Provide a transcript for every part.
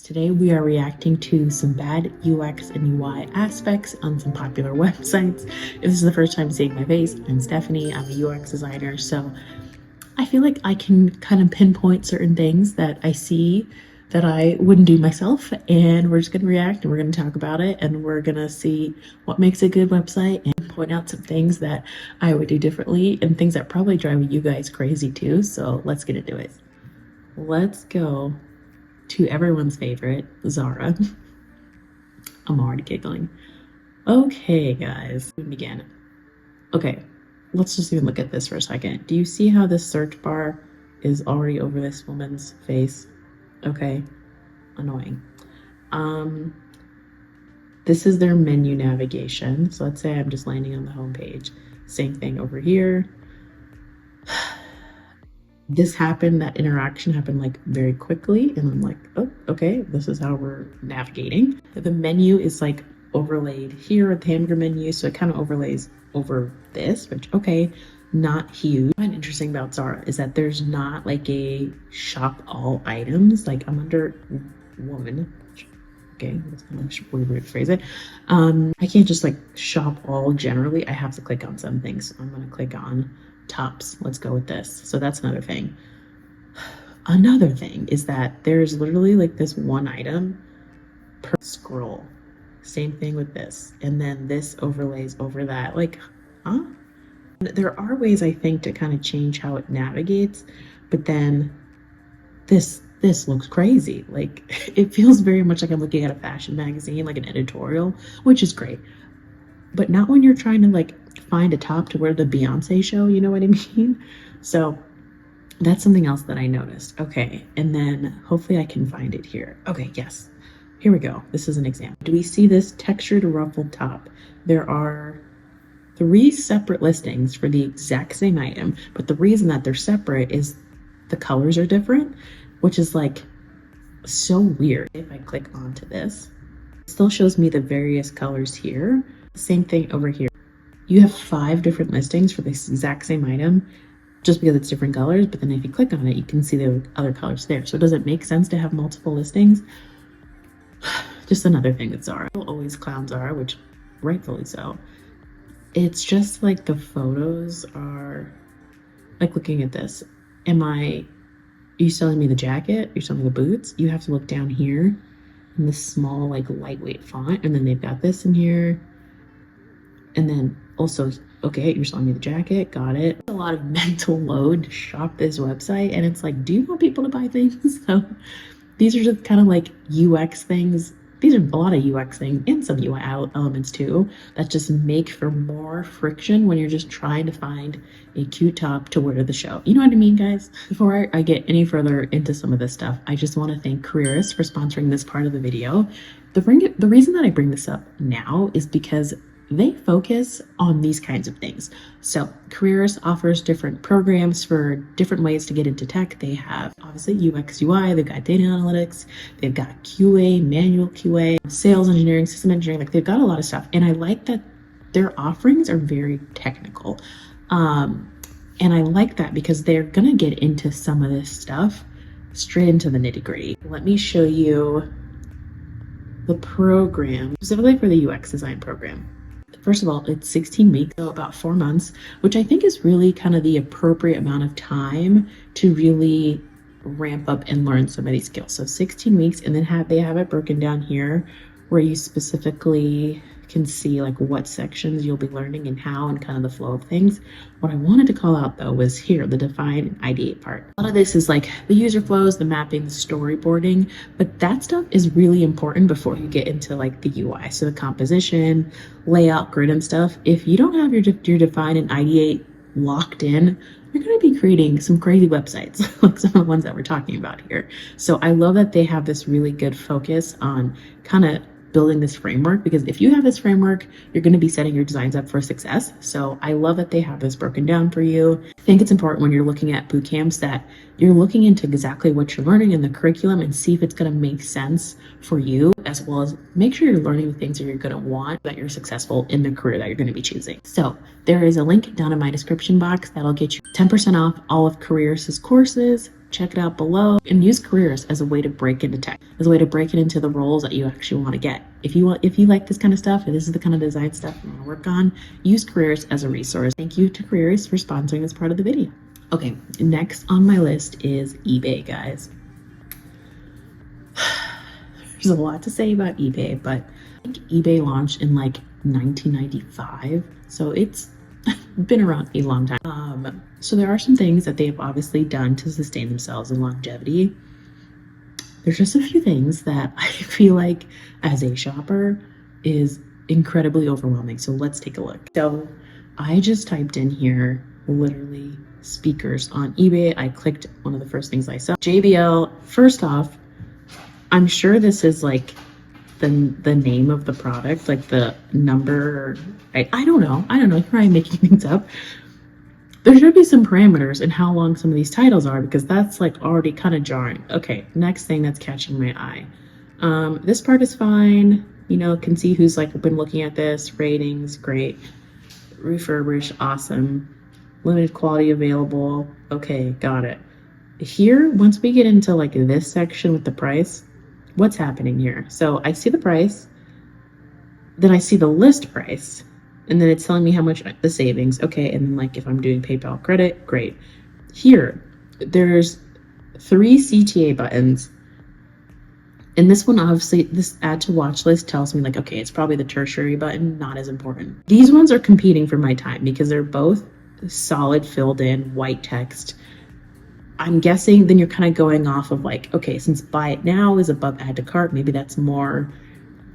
Today we are reacting to some bad UX and UI aspects on some popular websites. If this is the first time seeing my face, I'm Stephanie. I'm a UX designer, so I feel like I can kind of pinpoint certain things that I see that I wouldn't do myself, and we're just going to react and we're going to talk about it, and we're going to see what makes a good website and point out some things that I would do differently and things that probably drive you guys crazy too. So let's get into it. Let's go to everyone's favorite, ZARA. I'm already giggling. Okay, guys, we begin. Okay, let's just even look at this for a second. Do you see how this search bar is already over this woman's face? Okay, annoying. This is their menu navigation. So let's say I'm just landing on the home page. Same thing over here. This happened, that interaction happened like very quickly, and I'm like, oh, okay, this is how we're navigating. The menu is like overlaid here at the hamburger menu, so it kind of overlays over this, which, okay, not huge. What I find interesting about ZARA is that there's not like a shop all items. Like I'm under woman. Okay, that's kind of a weird way to phrase it. I can't just like shop all generally. I have to click on some things. So I'm gonna click on tops. Let's go with this. So that's another thing. Another thing is that there's literally like this one item per scroll. Same thing with this. And then this overlays over that. Like, huh? There are ways, I think, to kind of change how it navigates, but then this looks crazy. Like, it feels very much like I'm looking at a fashion magazine, like an editorial, which is great. But not when you're trying to like find a top to wear the Beyonce show, you know what I mean? So that's something else that I noticed. Okay, and then hopefully I can find it here. Okay, yes, here we go. This is an example. Do we see this textured ruffled top? There are 3 separate listings for the exact same item, but the reason that they're separate is the colors are different, which is like so weird. If I click onto this, it still shows me the various colors here. Same thing over here. You have 5 different listings for this exact same item just because it's different colors, but then if you click on it, you can see the other colors there. So does it make sense to have multiple listings? Just another thing with ZARA. People always clown ZARA, which rightfully so. It's just like the photos are like, looking at this. Are you selling me the jacket? You're selling me the boots? You have to look down here in this small, like lightweight font. And then they've got this in here. And then also, okay, you're selling me the jacket, got it. A lot of mental load to shop this website, and it's like, do you want people to buy things? So these are just kind of like UX things. These are a lot of UX things and some UI elements too that just make for more friction when you're just trying to find a cute top to wear to the show. You know what I mean, guys? Before I get any further into some of this stuff, I just want to thank CAREERIST for sponsoring this part of the video. The reason that I bring this up now is because they focus on these kinds of things. So CAREERIST offers different programs for different ways to get into tech. They have obviously UX, UI, they've got data analytics, they've got QA, manual QA, sales engineering, system engineering, like they've got a lot of stuff. And I like that their offerings are very technical. And I like that because they're gonna get into some of this stuff straight into the nitty-gritty. Let me show you the program, specifically for the UX design program. First of all, it's 16 weeks, so about 4 months, which I think is really kind of the appropriate amount of time to really ramp up and learn some of these skills. So 16 weeks, and then they have it broken down here where you specifically can see like what sections you'll be learning and how and kind of the flow of things. What I wanted to call out though was here, the define and ideate part. A lot of this is like the user flows, the mapping, the storyboarding, but that stuff is really important before you get into like the UI. So the composition, layout, grid and stuff. If you don't have your define and ideate locked in, you're going to be creating some crazy websites like some of the ones that we're talking about here. So I love that they have this really good focus on kind of building this framework, because if you have this framework, you're going to be setting your designs up for success. So I love that they have this broken down for you. I think it's important when you're looking at boot camps that you're looking into exactly what you're learning in the curriculum and see if it's going to make sense for you, as well as make sure you're learning the things that you're going to want, that you're successful in the career that you're going to be choosing. So there is a link down in my description box that'll get you 10% off all of CAREERIST's courses. check it out below, and use CAREERIST as a way to break into tech, as a way to break it into the roles that you actually want to get. If you like this kind of stuff, and this is the kind of design stuff you want to work on, use CAREERIST as a resource. Thank you to CAREERIST for sponsoring this part of the video. Okay, next on my list is eBay, guys. There's a lot to say about eBay, but I think eBay launched in like 1995, so it's been around a long time. So there are some things that they've obviously done to sustain themselves in longevity. There's just a few things that I feel like as a shopper is incredibly overwhelming. So let's take a look. So I just typed in here, literally speakers on eBay. I clicked one of the first things I saw. JBL, first off, I'm sure this is like the name of the product, like the number. I don't know. Here I'm making things up. There should be some parameters in how long some of these titles are, because that's like already kind of jarring. Okay, next thing that's catching my eye. This part is fine. You know, can see who's like been looking at this. Ratings, great. Refurbished, awesome. Limited quality available. Okay, got it. Here, once we get into like this section with the price, what's happening here? So I see the price, then I see the list price, and then it's telling me how much the savings. Okay, and then like if I'm doing PayPal credit, great. Here, there's 3 CTA buttons. And this one, obviously, this add to watch list tells me like, okay, it's probably the tertiary button, not as important. These ones are competing for my time because they're both solid filled in white text. I'm guessing then you're kind of going off of like, okay, since buy it now is above add to cart, maybe that's more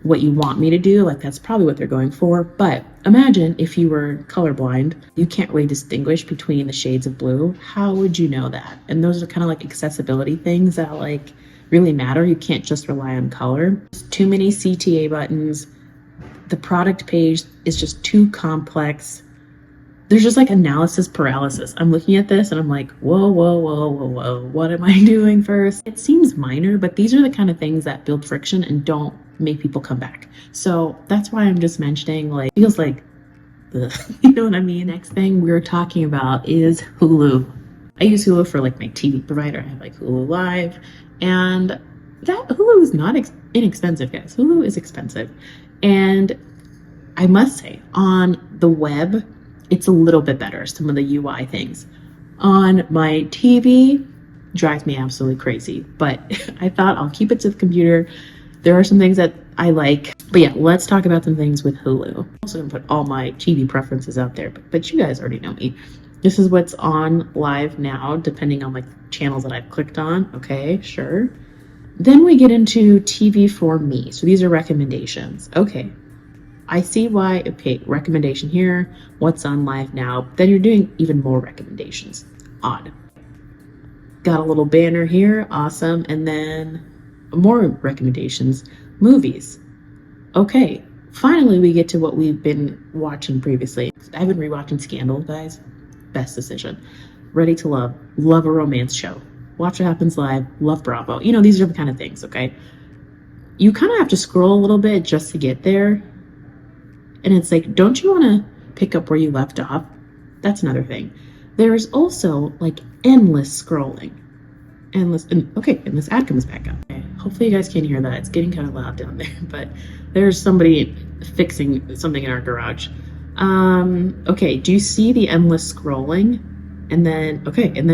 what you want me to do. Like that's probably what they're going for. But imagine if you were colorblind, you can't really distinguish between the shades of blue. How would you know that? And those are kind of like accessibility things that like really matter. You can't just rely on color. Too many CTA buttons. The product page is just too complex. There's just like analysis paralysis. I'm looking at this and I'm like, whoa, what am I doing first? It seems minor, but these are the kind of things that build friction and don't make people come back. So that's why I'm just mentioning, like, feels like, ugh, you know what I mean? Next thing we're talking about is HULU. I use HULU for like my TV provider. I have like HULU Live, and that HULU is not inexpensive, guys. HULU is expensive. And I must say, on the web, it's a little bit better, some of the UI things. On my TV, drives me absolutely crazy, but I thought I'll keep it to the computer. There are some things that I like, but yeah, let's talk about some things with HULU. I'm also gonna put all my TV preferences out there, but you guys already know me. This is what's on live now, depending on like channels that I've clicked on. Okay, sure. Then we get into TV for me. So these are recommendations. Okay. I see why, okay, recommendation here, what's on live now, then you're doing even more recommendations. Odd. Got a little banner here, awesome, and then more recommendations, movies. Okay, finally we get to what we've been watching previously. I've been rewatching Scandal, guys. Best decision. Ready to Love, love a romance show. Watch What Happens Live, love Bravo. You know, these are the kind of things, okay? You kind of have to scroll a little bit just to get there. And it's like, don't you want to pick up where you left off? That's another thing. There's also like endless scrolling. And this ad comes back up. Okay, hopefully you guys can hear that. It's getting kind of loud down there, but there's somebody fixing something in our garage. Okay, do you see the endless scrolling? And then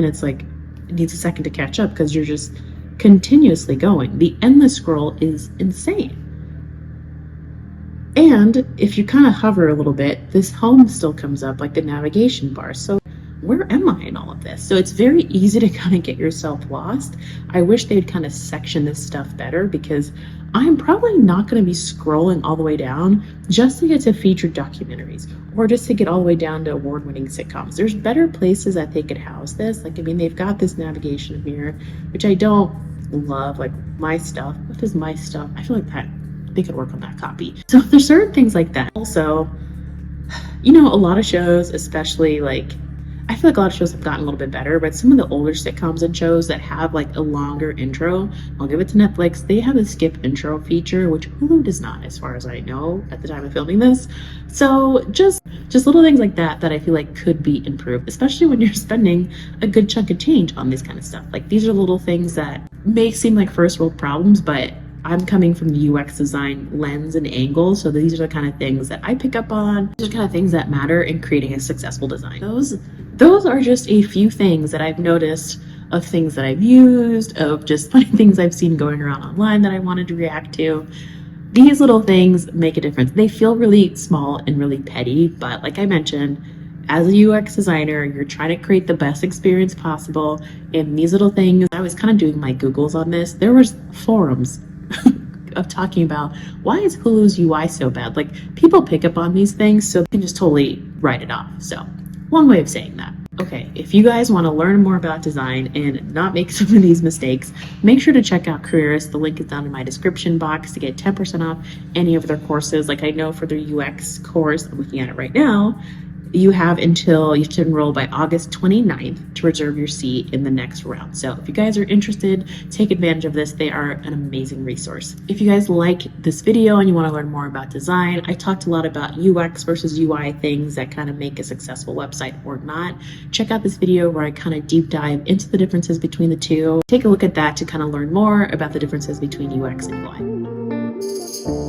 it's like, it needs a second to catch up because you're just continuously going. The endless scroll is insane. And if you kind of hover a little bit, this home still comes up, like the navigation bar. So where am I in all of this? So it's very easy to kind of get yourself lost. I wish they'd kind of section this stuff better, because I'm probably not going to be scrolling all the way down just to get to featured documentaries or just to get all the way down to award-winning sitcoms. There's better places that they could house this. Like, I mean, they've got this navigation here, which I don't love. Like, my stuff. What is my stuff? I feel like that they could work on that copy. So there's certain things like that. Also, you know, a lot of shows, especially like, I feel like a lot of shows have gotten a little bit better, but some of the older sitcoms and shows that have like a longer intro, I'll give it to Netflix. They have a skip intro feature, which Hulu does not, as far as I know, at the time of filming this. So just little things like that that I feel like could be improved, especially when you're spending a good chunk of change on this kind of stuff. Like these are little things that may seem like first world problems, but I'm coming from the UX design lens and angle, so these are the kind of things that I pick up on. These are the kind of things that matter in creating a successful design. Those are just a few things that I've noticed of things that I've used, of just funny things I've seen going around online that I wanted to react to. These little things make a difference. They feel really small and really petty, but like I mentioned, as a UX designer, you're trying to create the best experience possible. And these little things, I was kind of doing my Googles on this. There was forums of talking about why is Hulu's UI so bad? Like people pick up on these things, so they can just totally write it off. So long way of saying that. Okay, if you guys want to learn more about design and not make some of these mistakes, make sure to check out CAREERIST. The link is down in my description box to get 10% off any of their courses. Like I know for their UX course, I'm looking at it right now, you have to enroll by August 29th to reserve your seat in the next round. So if you guys are interested, take advantage of this. They are an amazing resource. If you guys like this video and you want to learn more about design, I talked a lot about UX versus UI things that kind of make a successful website or not. Check out this video where I kind of deep dive into the differences between the two. Take a look at that to kind of learn more about the differences between UX and UI.